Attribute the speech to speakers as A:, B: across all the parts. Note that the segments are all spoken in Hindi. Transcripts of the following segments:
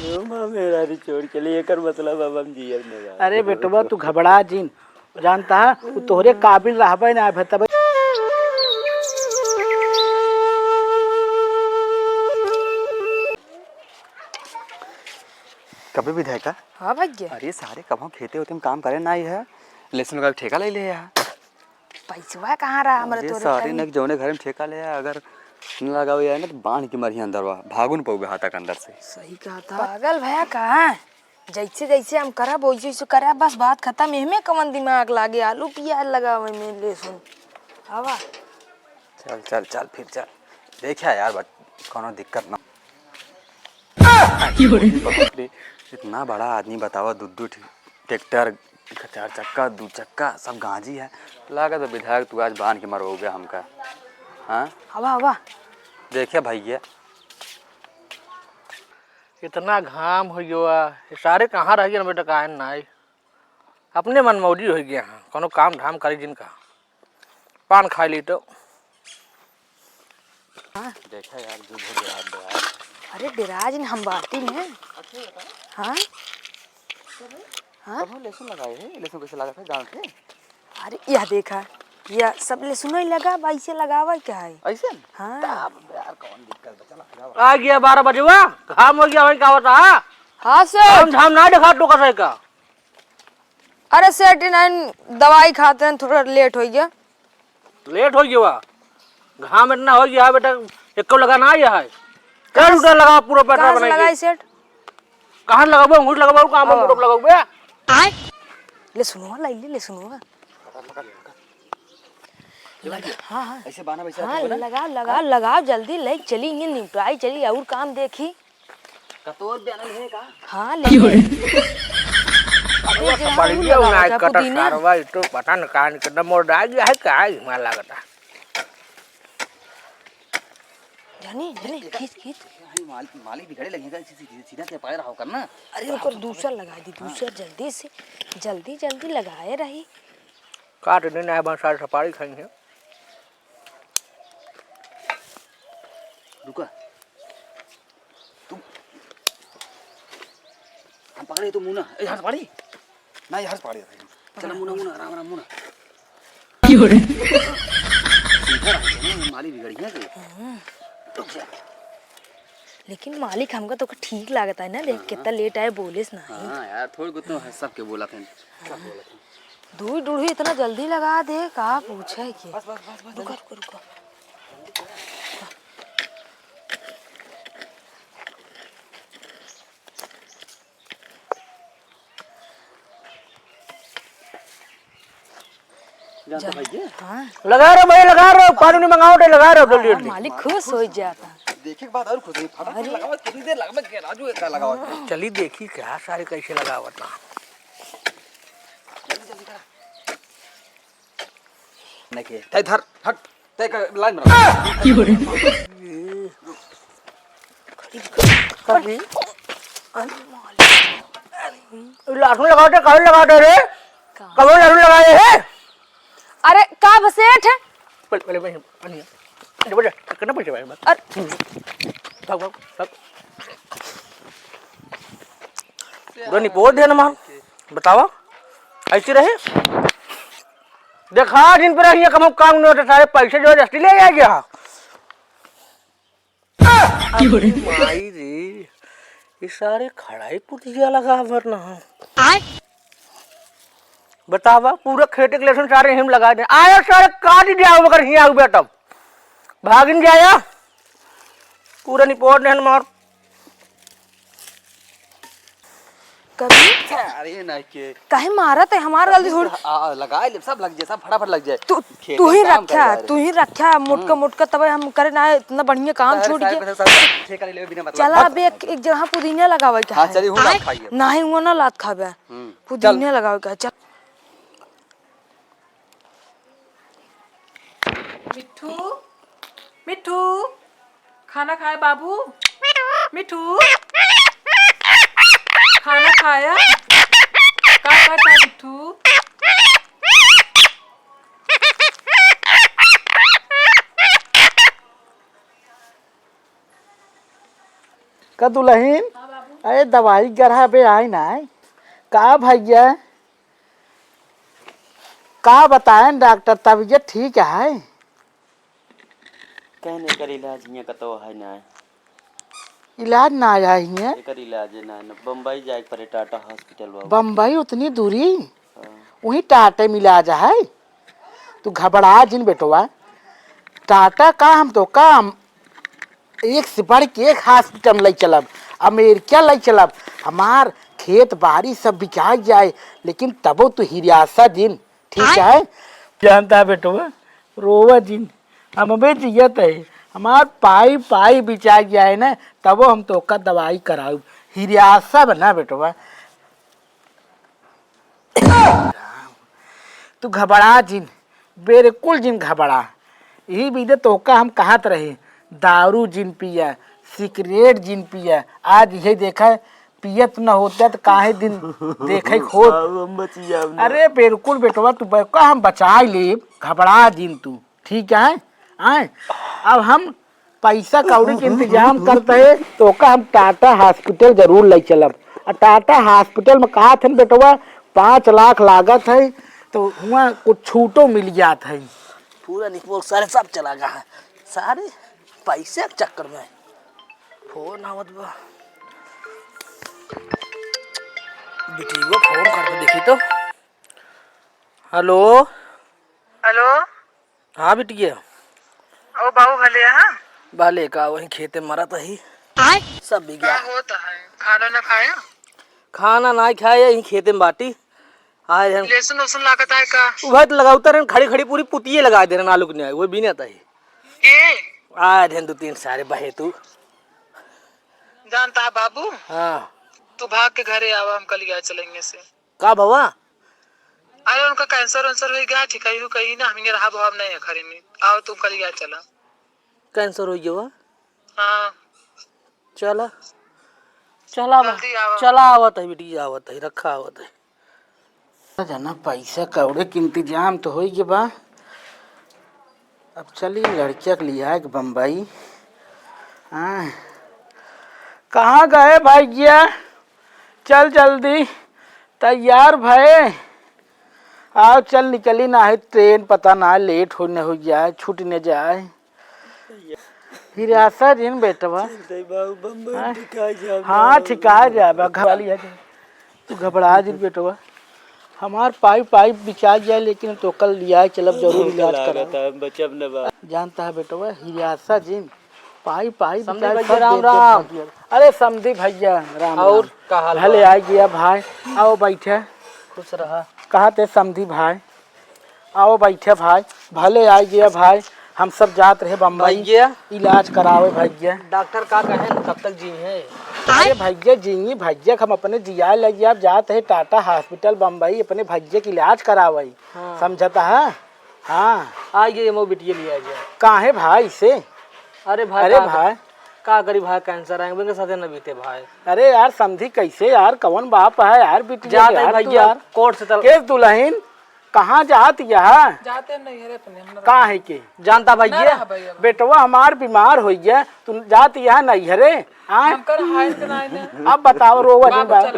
A: मेरा भी छोड़ के लिए कर मतलब अब हम जियर में जा।
B: अरे बेटवा तू घबरा जिन जानता है तू तोहरे काबिल रहबे ना भतबे।
A: कभी भी देखा।
C: हाँ भैया।
A: अरे सारे कब खेते होते हम काम करे ना ही है लेकिन का ठेका ले ले यार।
C: पैसा कहाँ रहा हमारे तोरे
A: सारे न जौने घर में ठेका ले अगर न लगाओ यार ना तो बांध के मरी अंदर वा भागुन पौगे हाथ तक अंदर से।
C: सही कहा था पागल भैया कहाँ जैसे जैसे हम करा वैसे वैसे करा बस बात खत्म। एहमे कवन दिमाग लागे आलू प्याज लगावे में लहसुन हवा।
A: चल चल चल फिर चल देखा यार बट कोनो दिक्कत ना। इतना बड़ा आदमी बतावा दूध ट्रैक्टर चार चक्का दो चक्का सब गांजी है लगा तो विधायक तू आज बांध के मरोगे हमका। हाँ
C: हवा हवा
A: देखिए भैया
B: इतना घाम हो गया सारे कहाँ रह गए बेटा काहे ना अपने मनमौजी हो गया हाँ कोनो काम धाम करी जिनका पान खा ली तो।
A: देखा यार जो यार
C: अरे डिराज ने हम बाटी में। हाँ हाँ
A: लहसुन लगाए हैं लहसुन कैसे लगा था गाँव के।
C: अरे यह देखा यह सब लहसुन ही लगा ऐसे लगावा क्या है
A: ऐसे।
C: हाँ
A: यार कौन दिक्कत चला
B: आ गया 12 बजे हुआ घाम हो गया वही का होता है।
C: हाँ सर
B: हम धाम ना दिखा तो कैसे का।
C: अरे सेठ दवाई खाते हैं थोड़ा लेट हो गया।
B: लेट हो गया घाम इतना हो गया बेटा एक को लगाना है क्या उधर लगा पूरा पेट्रोल
C: कहाँ से
B: बना
C: लगाई सेठ
B: कहाँ लगाबो अंगूठ लगाबो कहाँ पर मोटो लगाबो
C: ले सुनो ले सुनो हाँ हाँ
A: ऐसे बाना वैसे
C: हाँ लगा लगा लगाओ जल्दी ले चली ये निपटाई चली और काम देखी
A: कतोर बयान है का।
C: हाँ ले
B: पड़ी गया ना कटर कारवा तो पता न कहां कितना मोड़ डाल गया है का मार लागता
C: जानी जानी खींच खींच
A: मालिक भी खड़े लगेगा सीधा से पाए रहो करना।
C: अरे ऊपर दूसरा लगा दी दूसरा जल्दी से जल्दी लगाए रही
B: काट देना है बस सारी सपारी खाएंगे।
A: रुका तुम हम पकड़े तो मुना ए हाथ पाड़ी ना ये हाथ पाड़ी चल मुना मुना आराम आराम मुना क्यों रे माली बिगड़ गया रुक जा।
C: लेकिन मालिक हमका तो ठीक लगता है ना देख कितना लेट आए बोलेस ना।
A: हां यार थोड़ी गुत्तो है सबके बोला थे सब बोला थे
C: दूई दूढ़ी इतना जल्दी लगा दे का पूछे कि
A: बस बस बस बस
C: रुको रुको रुको
A: जानता भाई जी।
C: हाँ
B: लगा रहे भाई लगा रहे पानी नहीं मंगाओ तो लगा रहे जल्दी जल्दी।
C: मालिक खुश हो जाता
A: देखे के बाद और खुश फटाफट लगाओ कितनी देर लगभग के राजू इतना लगाओ
B: चली देखी क्या सारे कैसे लगावत ना
A: जल्दी जल्दी करा नहीं के तय धर हट तय का लाइन बना क्यों रे
B: कभी लाठू लगाओ तो कभी लगा दे रे कभी लाठू लगाए है।
C: अरे का बसेठ
B: पहले भाई पानी अरे बड़ा कितना पैसे भाई बस भाग भाग भाग दोनी बहुत देना मान बतावा ऐसे रहे देखा जिन पर ये कम काम नहीं होता सारे पैसे जो जस्टी ले आ गया माई रे ये सारे खड़ाई पुतिया लगा वरना बतावा पूरा खेत के लेसन सारे हिम लगा दे आया सारे काट दिया मगर हिया बेटा भागिन जाया पूरा निपोट ने मार
C: कभी
A: अरे नहीं के
C: काहे मारा ते हमार गलती थोड़ी
A: लगा ले सब लग जाए सब फटाफट लग जाए
C: तू ही रखा मोटका तब हम करे ना इतना बढ़िया काम छोड़ के
A: ठेका ले बिना मतलब
C: चला अब एक जगह पुदीना लगावे का
A: हां चली हूं खाइए
C: नहीं हुआ ना लात खावे पुदीना लगावे का चल
D: मिठू मिठू खाना खाया बाबू मिठू खाना खाया का मिठू
B: का दुल्हन अरे दवाई गढ़ा बे आई ना का भैया का बताएं डॉक्टर तबीयत ठीक है
E: कहने कर इलाज हियाँ कतो है ना
B: इलाज ना आया है
E: एकर इलाज ना न बम्बई जाए पड़े टाटा हॉस्पिटल बाबू
B: बम्बई उतनी दूरी वही टाटा में इलाज है तू घबरा जिन बेटवा टाटा का हम तो काम एक से बढ़ के एक हॉस्पिटल ले चलब अमेरिका ले चलब हमार खेत बाड़ी सब बिका जाए लेकिन तबो तो हिरासा दिन ठीक है जानता है बेटवा रोवा दिन हम जियत है हमार पाई पाई बिचा जाए ना तबो हम तो का दवाई कराऊ हिरासा बना बेटवा तू घबरा जिन बिल्कुल जिन घबरा यही बीते तो का हम कहत रहे दारू जिन पिया सिगरेट जिन पिया आज यही देखा पियत न होता तो काहे दिन देखे खोद अरे बिल्कुल बेटवा तू का हम बचा ले घबरा जिन तू ठीक है आए अब हम पैसा कौड़ी के इंतजाम करते है तो का हम टाटा हॉस्पिटल जरूर ले चलब और टाटा हॉस्पिटल में कहा थे बेटवा 5 लाख लागत है तो हुआ कुछ छूटो मिल जाता है पूरा निकल सारे सब चला गया है सारे पैसे के चक्कर में फोन आवत बा बेटीवा फोन करके देखी तो हेलो
F: हेलो
B: हाँ बेटिया
F: ओ बाबू भले हाँ
B: भले का वही खेते मरा था ही सब भी गया
F: होता है खाना ना खाया
B: खाना ना खाया यही खेते में बाटी आए हम
F: लहसुन वसुन लागत है का
B: वह तो लगाता रहे खड़ी खड़ी पूरी पुतिये लगा दे रहे आलू के नहीं वो भी नहीं आता है
F: के
B: आए थे 2-3 सारे बहे तू
F: जानता है बाबू
B: हाँ
F: तू भाग के घरे आवा हम कल गया चलेंगे से
B: का भवा
F: अरे उनका कैंसर वैंसर हो गया ठीक है कहीं ना हमें रहा भाव नहीं है घरे में आओ तुम कल गया चला
B: कैंसर हो गया
F: हाँ
B: चला चला
F: जल्दी आवा।
B: चला आवत है बेटी आवत है रखा आवत है जाना पैसा कौड़े के इंतजाम तो हो गया बा अब चलिए लड़किया के लिया है बम्बई हाँ कहाँ गए भैया चल जल्दी तैयार भय आओ चल निकली ना है ट्रेन पता ना लेट होने हो जाए छूट न जाए हिरासा दिन बेटवा हाँ ठिका जाए घबरा तू घबरा दिन बेटवा हमार पाइप पाइप बिछा जाए लेकिन तो कल लिया चलब जरूर इलाज करा जानता है बेटवा हिरासा जिन पाइप पाइप राम राम अरे समझी भैया राम और भले आ गया भाई आओ बैठे खुश रहा कहा थे समझी भाई आओ बैठे भाई भले आ गया भाई हम सब जात रहे बम्बई इलाज करावे भैया डॉक्टर का कहे कब तक जी है अरे भैया जी भैया हम अपने जिया लगे आप जाते है टाटा हॉस्पिटल बम्बई अपने भैया की इलाज करावे हाँ। समझता है हाँ आइए मो बिटिया लिया जाए कहाँ है भाई से अरे भाई का करी भाई कैंसर आएंगे के साथ न बीते भाई अरे यार समझी कैसे यार कौन बाप है यार बिटिया भैया कोर्ट से केस दुल्हन कहाँ जात यहाँ
D: जाते नहीं है अपने
B: कहाँ है के जानता भैया बेटवा हमार बीमार हो गया तू जात यहाँ नहीं हरे अब बताओ रोवा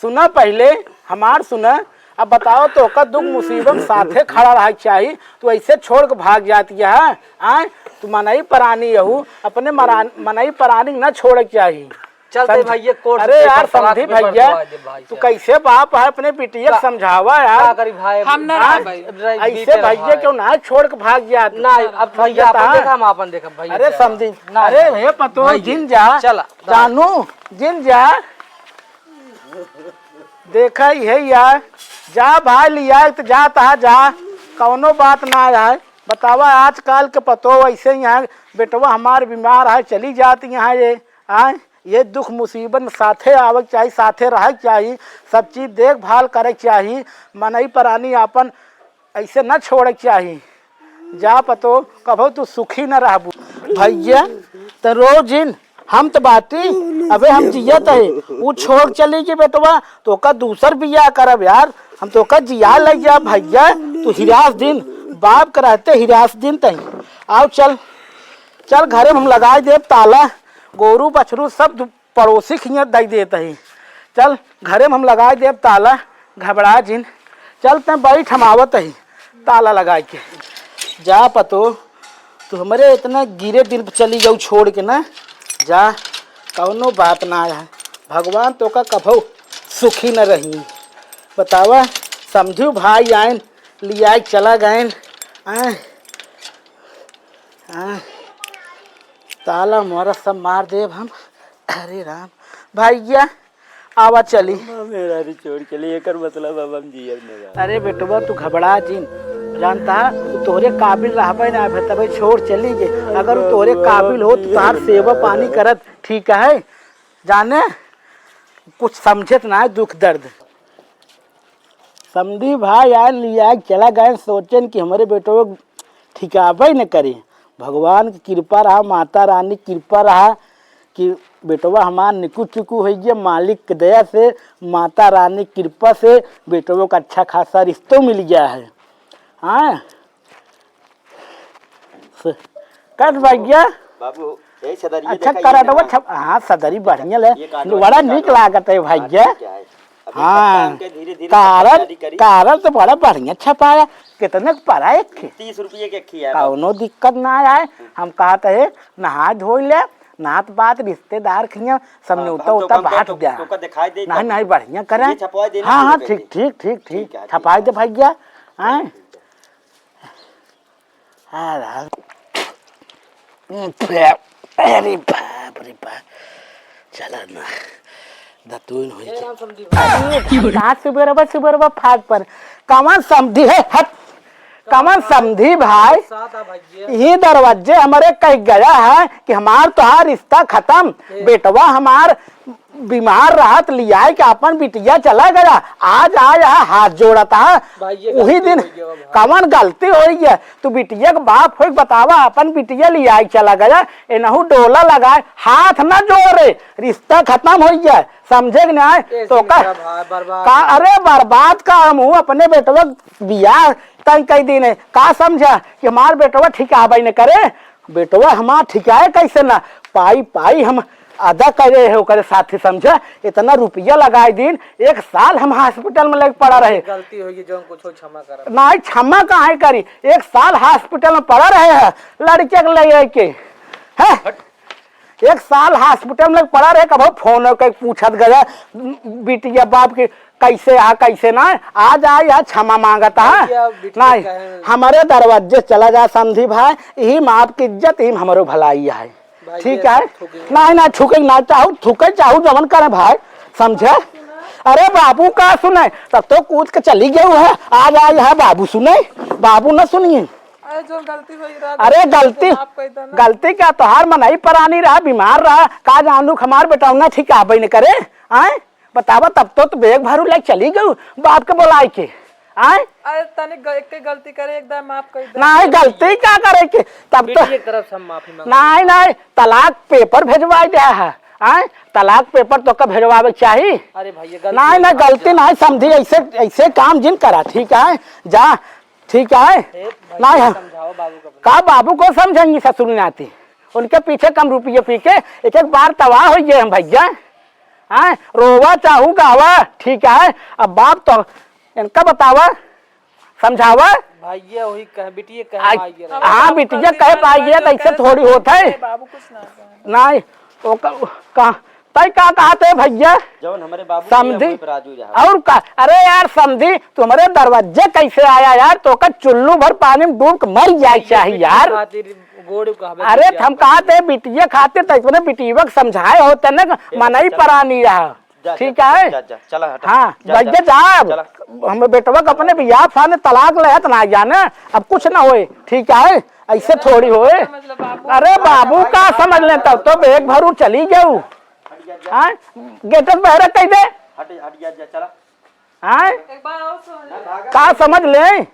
B: सुना पहले हमार सुना अब बताओ तो का दुख मुसीबत साथे खड़ा रहा चाहिए तू ऐसे छोड़ के भाग जाती है आए तू मनाई परानी यहू अपने मनाई परानी न छोड़ चाहिए चलते भैया कोर्ट अरे यार समझी भैया तू कैसे बाप है अपने बिटिया समझावा यार भाई
D: हम ना
B: ऐसे भैया क्यों ना छोड़ के भाग गया ना अब भैया हम अपन देखा भैया अरे समझी अरे हे पतो जिन जा चला जानू जिन जा देखा है यार जा भाई लिया तो जाता जा कौनो बात ना है बतावा आजकल के पतो ऐसे ही है बेटवा हमारे बीमार है चली जाती यहाँ ये दुख मुसीबत साथे आवक चाहिए साथे रह चाहिए सब चीज देखभाल करे चाहिए मनई परानी अपन ऐसे न छोड़ चाहिए जा पतो कभो तू सुखी न रहबू भैया तो रोज इन हम तो बाती अबे हम जियत है वो छोड़ चली गई बेटवा तो का दूसर बिया करब यार हम तो का जिया लग जा भैया तू हिरास दिन बाप के रहते हिरास दिन तही आओ चल चल घरे हम लगा दे ताला गोरू बछरू सब पड़ोसी खिया दई देता ही। चल घरे में हम लगा देव ताला, घबरा जिन। चलते बैठ हम आवत ही ताला लगा के। जा पतो तू हमारे इतना गिरे दिन चली जाऊ छोड़ के ना जा, कौनो बात ना है। भगवान तो का कभो सुखी न रही। बतावा समझू भाई आयन लिया चला गए। ताला मोरा सब मार देव हम। अरे राम भैया आवा चली।
E: मेरा भी छोड़ चली एकर मतलब अब हम जियब नहीं।
B: अरे बेटवा तू घबरा जिन, जानता तू तोहरे काबिल रहबे ना तब छोड़ चली जे। अगर तू तोहरे काबिल हो तो तार सेवा पानी करत ठीक है। जाने कुछ समझत ना है दुख दर्द। समझी भाई यार लिया चला गए, सोचन कि हमारे बेटो ठिकाबे न करे। भगवान की कृपा रहा, माता रानी की कृपा रहा कि बेटवा हमारा निकू चुकू हो गया। मालिक की दया से, माता रानी की कृपा से बेटों का अच्छा खासा रिश्तों मिल गया है। हाँ कर भैया
E: बाबू यही सदरी
B: अच्छा करा दो। हाँ सदरी बढ़िया ले, बड़ा निक लागत है भैया। हाँ कारण तो बड़ा बढ़िया छपाया। कितने पड़ा एक
E: 30 रुपये के खी है।
B: कौनो दिक्कत ना आए। हम कहते है नहा धो ले, नात बात रिश्तेदार खिया समझौता होता बांट दिया। नहीं नहीं बढ़िया करे। हाँ हाँ ठीक ठीक ठीक ठीक छपाई दे भैया। अरे बाप रे बाप चला ना दतून हो सुबह फाट पर कमन समझी है। हट कमन समझी भाई, ये दरवाजे हमारे कह गया है कि हमार तो रिश्ता खत्म। बेटवा हमार बीमार राहत लिया कि अपन बिटिया चला गया। आज आया हाथ जोड़ता है वही दिन कमन गलती हो रही है। तू बिटिया का बाप हो बतावा, अपन बिटिया लिया चला गया एनहू डोला लगाए हाथ न जोड़े, रिश्ता खत्म हो गया। समझे कि नहीं तो का अरे बर्बाद का हम हूँ अपने बेटवा बियाह तय कई दिन है। का समझा कि हमार बेटवा ठिकाबे न करे। बेटवा हमार ठिकाए कैसे ना पाई पाई हम अदा करे है ओकरे साथी। समझा इतना रुपया लगाए दिन 1 साल हम हॉस्पिटल में लग पड़ा रहे।
G: गलती होगी जो कुछ क्षमा कर
B: नहीं क्षमा कहाँ करी। 1 साल हॉस्पिटल में पड़ा रहे है लड़के के ले के है। 1 साल हॉस्पिटल में पड़ा रहे। कब फोन कर पूछत गया बिटिया बाप के कैसे आ कैसे ना। आज आ या क्षमा मांगता है नहीं हमारे दरवाजे चला जा। समझी भाई यही माँ आपकी इज्जत यही हमारे भलाई है। ठीक है नहीं ना छुके ना चाहू थुके चाहू जमन करे भाई। समझे अरे बाबू का सुने तब तो कूद के चली गए है। आज आए है बाबू सुने, बाबू न सुनिए।
D: जो गलती हुई रहा
B: अरे गलती क्या तोहार मनाई परानी रहा, बीमार रहा का जानू हमार बेटा ठिकाबे न करे। आए बतावा तब तो बेग भरू लाइक चली गई बाप के बोलाए के।
D: अरे तनिक एक गलती करे एकदम माफ कर दे।
B: नहीं गलती क्या करे के तब तो
G: एक तरफ से हम माफी मांग।
B: नहीं नहीं तलाक पेपर भेजवा दिया है। तलाक पेपर तो कब भेजवावे चाहिए।
G: अरे भैया
B: नहीं नहीं गलती नहीं समझी। ऐसे ऐसे काम जिन करा ठीक है जा ठीक है। नहीं
G: समझाओ बाबू
B: का बाबू को समझेंगी ससुर नहीं आती उनके पीछे कम रुपये पी के एक बार तबाह हो गए हम भैया। रोवा चाहू गावा ठीक है। अब बाप तो इनका बतावा समझावा
G: भैया वही कह बिटिया कह।
B: हाँ बिटिया कह पाइए तो ऐसे थोड़ी होता है।
D: बाबू कुछ ना
B: नहीं वो तय का कहते भैया
E: जौन हमारे बाबू
B: समझी
E: राजू
B: और का। अरे यार समझी तुम्हारे दरवाजे कैसे आया यार तो का चुल्लू भर पानी में डूब के मर जाए चाहिए यार। अरे हम कहते बिटिया खाते तो बिटिया समझाए होते न मनाई परानी रहा ठीक है। हाँ भैया जा हम बेटवा अपने बियाह फाने तलाक ले तो ना जाने अब कुछ ना होए ठीक है। ऐसे थोड़ी होए। अरे बाबू का समझ ले तब तो बेग भरू चली जाऊ। गेटन बहरा कह दे।
D: एक बार और
B: का समझ ले।